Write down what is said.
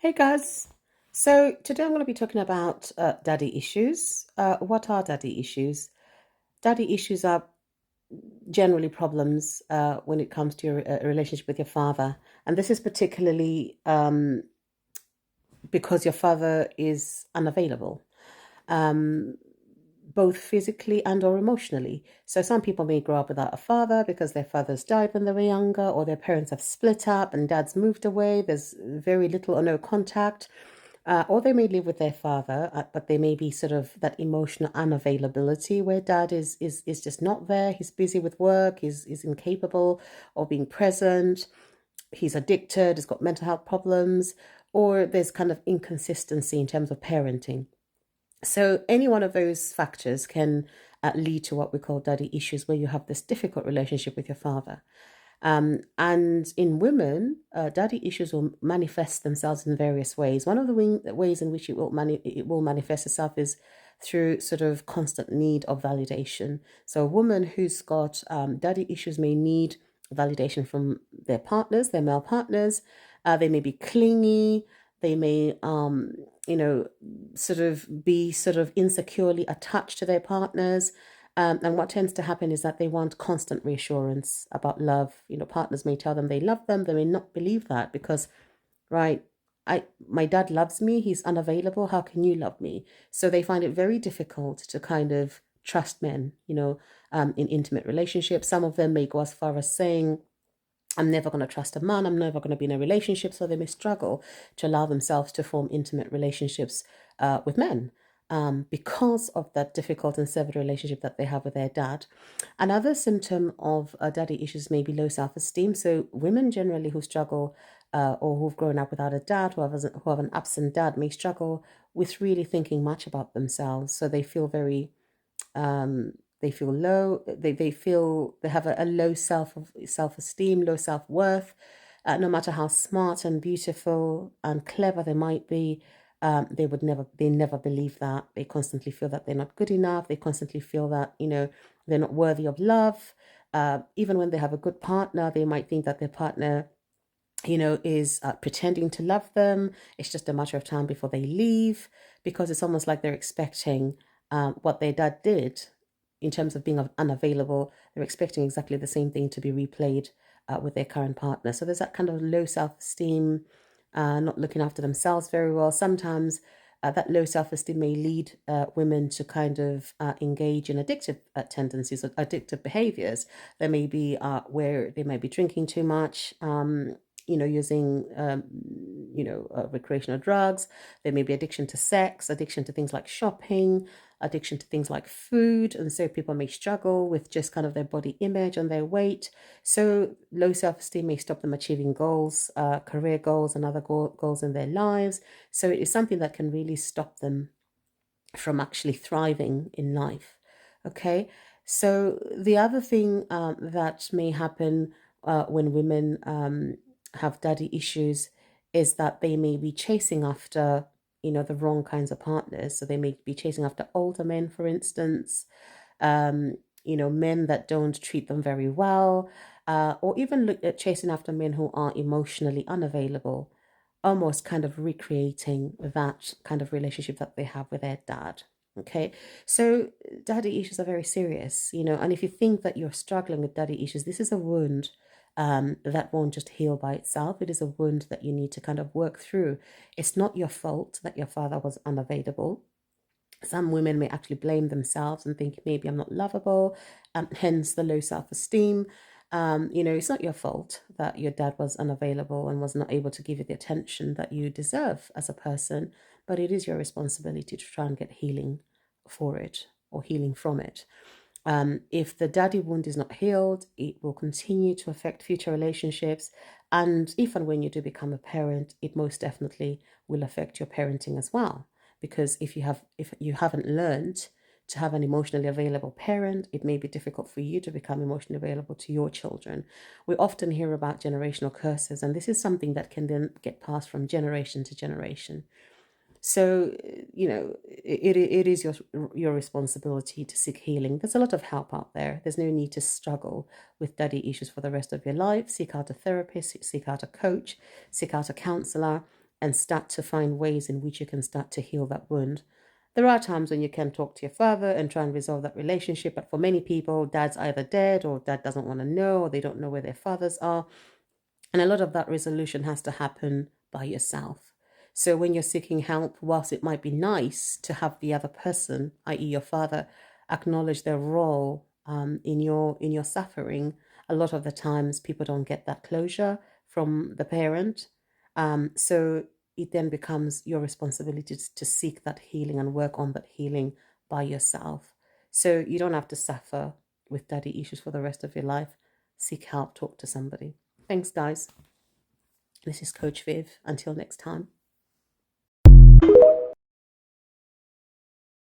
Hey guys. So today I'm going to be talking about daddy issues. What are daddy issues? Daddy issues are generally problems when it comes to your relationship with your father, and this is particularly because your father is unavailable, um, both physically and or emotionally. So some people may grow up without a father because their fathers died when they were younger, or their parents have split up and dad's moved away. There's very little or no contact. Or they may live with their father, but they may be sort of that emotional unavailability where dad is just not there. He's busy with work. He's incapable of being present. He's addicted. He's got mental health problems, or there's kind of inconsistency in terms of parenting. So any one of those factors can lead to what we call daddy issues, where you have this difficult relationship with your father. And in women, daddy issues will manifest themselves in various ways. One of the ways in which it will manifest itself is through sort of constant need of validation. So a woman who's got daddy issues may need validation from their partners, their male partners. They may be clingy. They may, you know, sort of be sort of insecurely attached to their partners. And what tends to happen is that they want constant reassurance about love. Partners may tell them they love them. They may not believe that because, right, my dad loves me. He's unavailable. How can you love me? So they find it very difficult to kind of trust men, in intimate relationships. Some of them may go as far as saying, I'm never going to trust a man. I'm never going to be in a relationship. So they may struggle to allow themselves to form intimate relationships with men because of that difficult and severed relationship that they have with their dad. Another symptom of daddy issues may be low self esteem. So women generally who struggle or who've grown up without a dad, who have an absent dad, may struggle with really thinking much about themselves. So they feel very um, they feel low. They feel they have a low self esteem, low self-worth. No matter how smart and beautiful and clever they might be, they never believe that. They constantly feel that they're not good enough. They constantly feel that, they're not worthy of love. Even when they have a good partner, they might think that their partner, is pretending to love them. It's just a matter of time before they leave, because it's almost like they're expecting what their dad did in terms of being unavailable. They're expecting exactly the same thing to be replayed with their current partner. So there's that kind of low self esteem, not looking after themselves very well. Sometimes that low self esteem may lead women to kind of engage in addictive tendencies or addictive behaviors. There may be where they might be drinking too much. Using recreational drugs. There may be addiction to sex, addiction to things like shopping, addiction to things like food, and so people may struggle with just kind of their body image and their weight. So low self-esteem may stop them achieving goals, career goals, and other goals in their lives. So it is something that can really stop them from actually thriving in life. Okay, so the other thing that may happen when women have daddy issues is that they may be chasing after, the wrong kinds of partners. So they may be chasing after older men, for instance, men that don't treat them very well, or even look at chasing after men who are emotionally unavailable, almost kind of recreating that kind of relationship that they have with their dad. Okay, so daddy issues are very serious, and if you think that you're struggling with daddy issues, this is a wound that won't just heal by itself. It is a wound that you need to kind of work through. It's not your fault that your father was unavailable. Some women may actually blame themselves and think maybe I'm not lovable, hence the low self esteem. It's not your fault that your dad was unavailable and was not able to give you the attention that you deserve as a person, but it is your responsibility to try and get healing for it or healing from it. If the daddy wound is not healed, it will continue to affect future relationships. And if and when you do become a parent, it most definitely will affect your parenting as well. Because if you haven't learned to have an emotionally available parent, it may be difficult for you to become emotionally available to your children. We often hear about generational curses, and this is something that can then get passed from generation to generation. So, it is your responsibility to seek healing. There's a lot of help out there. There's no need to struggle with daddy issues for the rest of your life. Seek out a therapist, seek out a coach, seek out a counselor, and start to find ways in which you can start to heal that wound. There are times when you can talk to your father and try and resolve that relationship, but for many people, dad's either dead or dad doesn't want to know, or they don't know where their fathers are. And a lot of that resolution has to happen by yourself. So when you're seeking help, whilst it might be nice to have the other person, i.e., your father, acknowledge their role in your suffering, a lot of the times people don't get that closure from the parent. So it then becomes your responsibility to seek that healing and work on that healing by yourself. So you don't have to suffer with daddy issues for the rest of your life. Seek help, talk to somebody. Thanks, guys. This is Coach Viv. Until next time.